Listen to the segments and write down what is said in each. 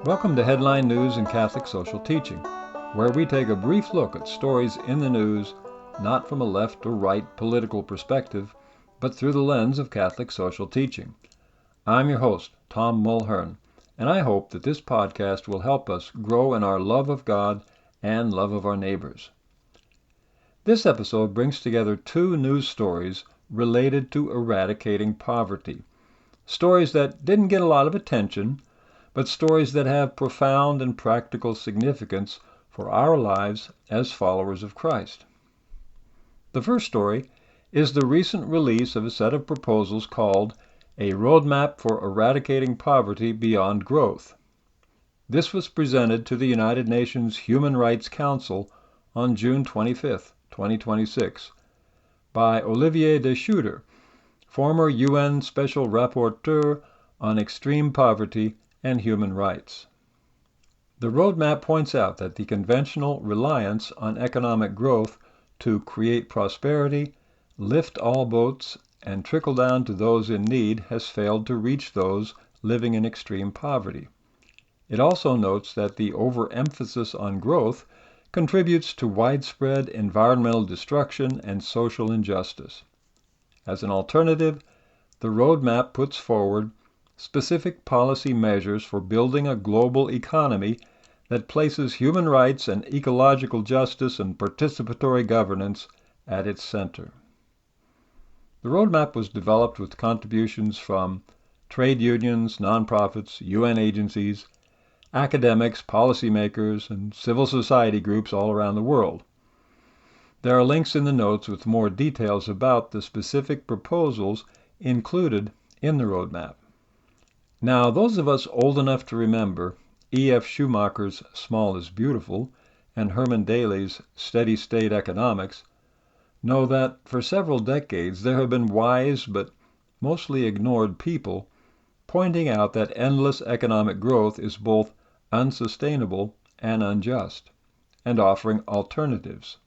Welcome to Headline News in Catholic Social Teaching, where we take a brief look at stories in the news, not from a left or right political perspective, but through the lens of Catholic social teaching. I'm your host, Tom Mulhern, and I hope that this podcast will help us grow in our love of God and love of our neighbors. This episode brings together two news stories related to eradicating poverty. Stories that didn't get a lot of attention, but stories that have profound and practical significance for our lives as followers of Christ. The first story is the recent release of a set of proposals called A Roadmap for Eradicating Poverty Beyond Growth. This was presented to the United Nations Human Rights Council on June 25, 2026, by Olivier de Schutter, former UN Special Rapporteur on Extreme Poverty and Human Rights. The roadmap points out that the conventional reliance on economic growth to create prosperity, lift all boats, and trickle down to those in need has failed to reach those living in extreme poverty. It also notes that the overemphasis on growth contributes to widespread environmental destruction and social injustice. As an alternative, the roadmap puts forward specific policy measures for building a global economy that places human rights and ecological justice and participatory governance at its center. The roadmap was developed with contributions from trade unions, nonprofits, UN agencies, academics, policymakers, and civil society groups all around the world. There are links in the notes with more details about the specific proposals included in the roadmap. Now, those of us old enough to remember E.F. Schumacher's Small is Beautiful and Herman Daly's Steady State Economics know that for several decades there have been wise but mostly ignored people pointing out that endless economic growth is both unsustainable and unjust, and offering alternatives.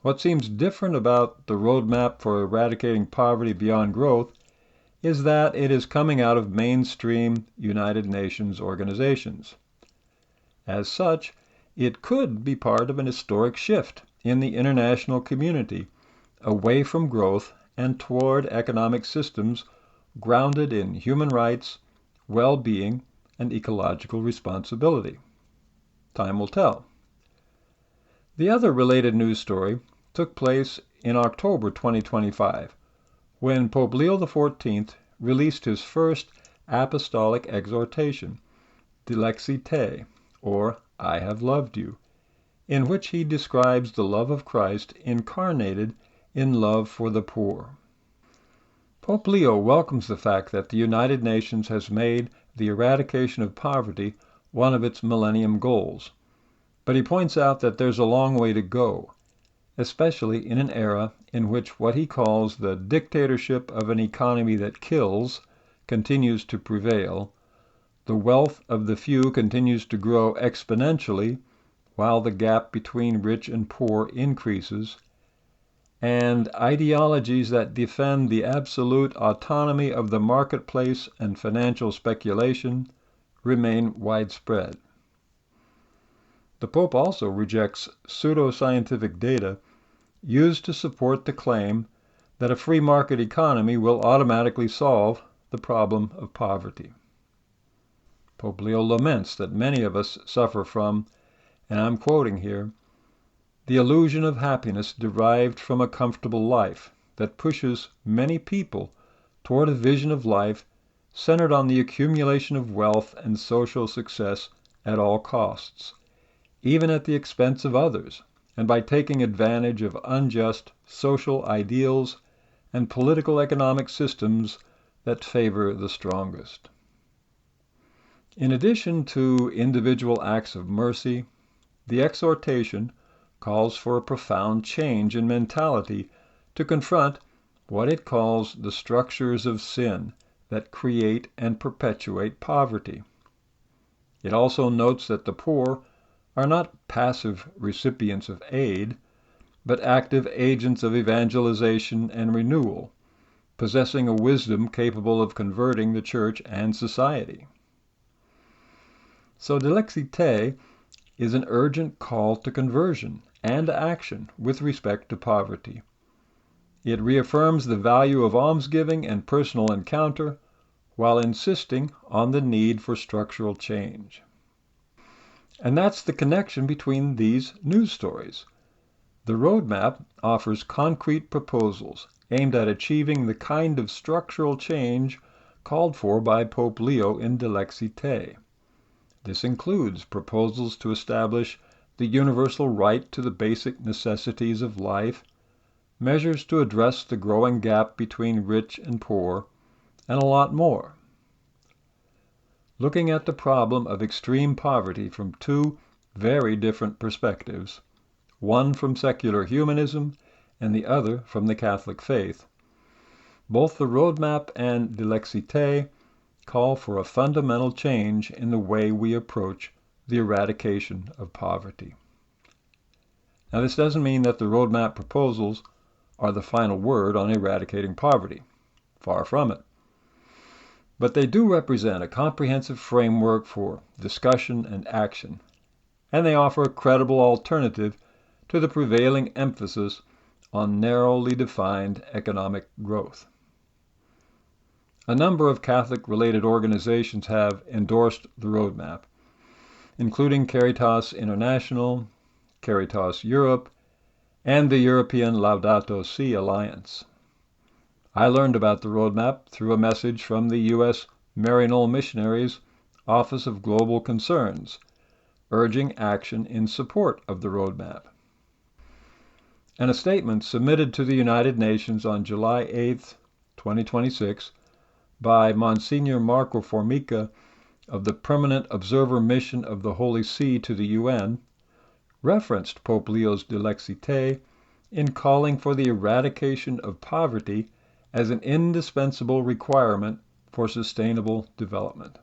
What seems different about the roadmap for eradicating poverty beyond growth is that it is coming out of mainstream United Nations organizations. As such, it could be part of an historic shift in the international community away from growth and toward economic systems grounded in human rights, well-being, and ecological responsibility. Time will tell. The other related news story took place in October 2025, when Pope Leo XIV released his first apostolic exhortation, Dilexi Te, or I have loved you, in which he describes the love of Christ incarnated in love for the poor. Pope Leo welcomes the fact that the United Nations has made the eradication of poverty one of its millennium goals, but he points out that there's a long way to go, especially in an era in which what he calls the dictatorship of an economy that kills continues to prevail, the wealth of the few continues to grow exponentially while the gap between rich and poor increases, and ideologies that defend the absolute autonomy of the marketplace and financial speculation remain widespread. The Pope also rejects pseudoscientific data used to support the claim that a free market economy will automatically solve the problem of poverty. Pope Leo laments that many of us suffer from, and I'm quoting here, the illusion of happiness derived from a comfortable life that pushes many people toward a vision of life centered on the accumulation of wealth and social success at all costs, even at the expense of others, and by taking advantage of unjust social ideals and political economic systems that favor the strongest. In addition to individual acts of mercy, the exhortation calls for a profound change in mentality to confront what it calls the structures of sin that create and perpetuate poverty. It also notes that the poor are not passive recipients of aid, but active agents of evangelization and renewal, possessing a wisdom capable of converting the church and society. So Dilexite is an urgent call to conversion and action with respect to poverty. It reaffirms the value of almsgiving and personal encounter while insisting on the need for structural change. And that's the connection between these news stories. The roadmap offers concrete proposals aimed at achieving the kind of structural change called for by Pope Leo in Dilexite. This includes proposals to establish the universal right to the basic necessities of life, measures to address the growing gap between rich and poor, and a lot more. Looking at the problem of extreme poverty from two very different perspectives, one from secular humanism and the other from the Catholic faith, both the roadmap and Dilexite call for a fundamental change in the way we approach the eradication of poverty. Now, this doesn't mean that the roadmap proposals are the final word on eradicating poverty. Far from it. But they do represent a comprehensive framework for discussion and action, and they offer a credible alternative to the prevailing emphasis on narrowly defined economic growth. A number of Catholic-related organizations have endorsed the roadmap, including Caritas International, Caritas Europe, and the European Laudato Si Alliance. I learned about the roadmap through a message from the U.S. Maryknoll Missionaries' Office of Global Concerns, urging action in support of the roadmap. And a statement submitted to the United Nations on July 8, 2026, by Monsignor Marco Formica of the Permanent Observer Mission of the Holy See to the UN, referenced Pope Leo's Dilexite in calling for the eradication of poverty as an indispensable requirement for sustainable development.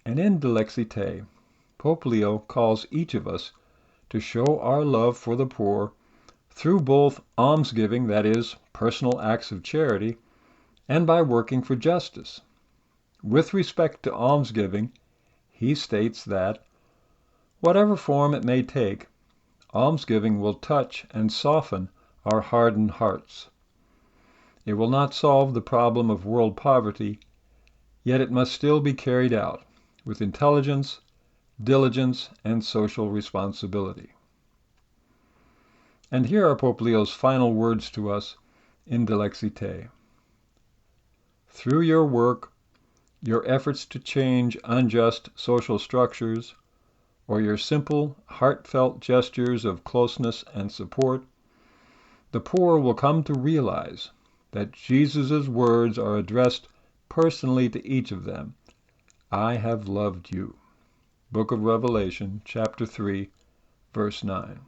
And in Dilexite, Pope Leo calls each of us to show our love for the poor through both almsgiving, that is, personal acts of charity, and by working for justice. With respect to almsgiving, he states that, whatever form it may take, almsgiving will touch and soften our hardened hearts. It will not solve the problem of world poverty, yet it must still be carried out with intelligence, diligence, and social responsibility. And here are Pope Leo's final words to us in Dilexite. Through your work, your efforts to change unjust social structures, or your simple, heartfelt gestures of closeness and support, the poor will come to realize that Jesus' words are addressed personally to each of them. I have loved you. Book of Revelation, chapter 3, verse 9.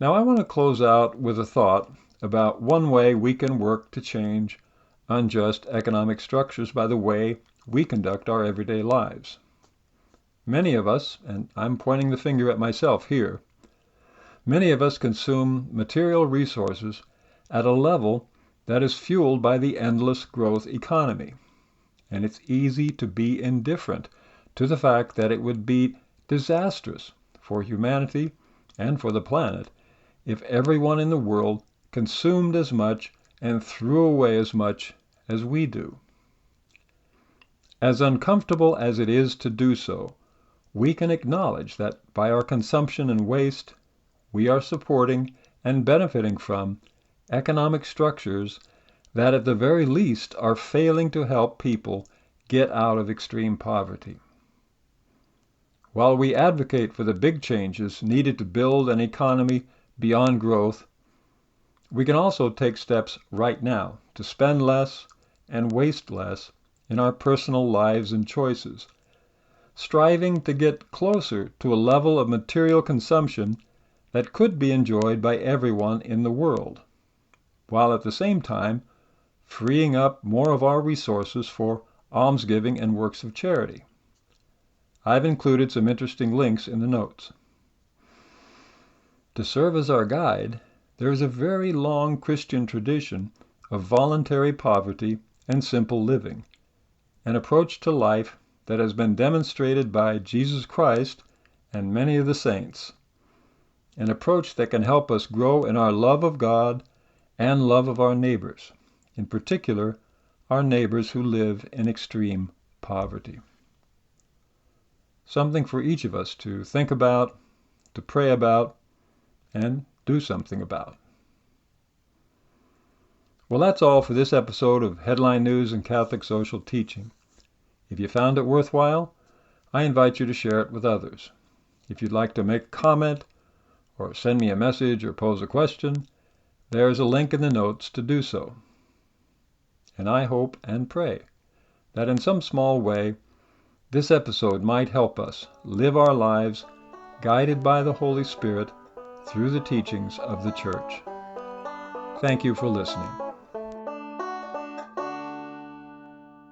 Now I want to close out with a thought about one way we can work to change unjust economic structures by the way we conduct our everyday lives. Many of us, and I'm pointing the finger at myself here, many of us consume material resources at a level that is fueled by the endless growth economy. And it's easy to be indifferent to the fact that it would be disastrous for humanity and for the planet if everyone in the world consumed as much and threw away as much as we do. As uncomfortable as it is to do so, we can acknowledge that by our consumption and waste, we are supporting and benefiting from economic structures that at the very least are failing to help people get out of extreme poverty. While we advocate for the big changes needed to build an economy beyond growth, we can also take steps right now to spend less and waste less in our personal lives and choices, striving to get closer to a level of material consumption that could be enjoyed by everyone in the world, while at the same time freeing up more of our resources for almsgiving and works of charity. I've included some interesting links in the notes. To serve as our guide, there is a very long Christian tradition of voluntary poverty and simple living, an approach to life that has been demonstrated by Jesus Christ and many of the saints, an approach that can help us grow in our love of God and love of our neighbors, in particular, our neighbors who live in extreme poverty. Something for each of us to think about, to pray about, and do something about. Well, that's all for this episode of Headline News in Catholic Social Teaching. If you found it worthwhile, I invite you to share it with others. If you'd like to make a comment, or send me a message or pose a question, there's a link in the notes to do so. And I hope and pray that in some small way, this episode might help us live our lives guided by the Holy Spirit through the teachings of the Church. Thank you for listening.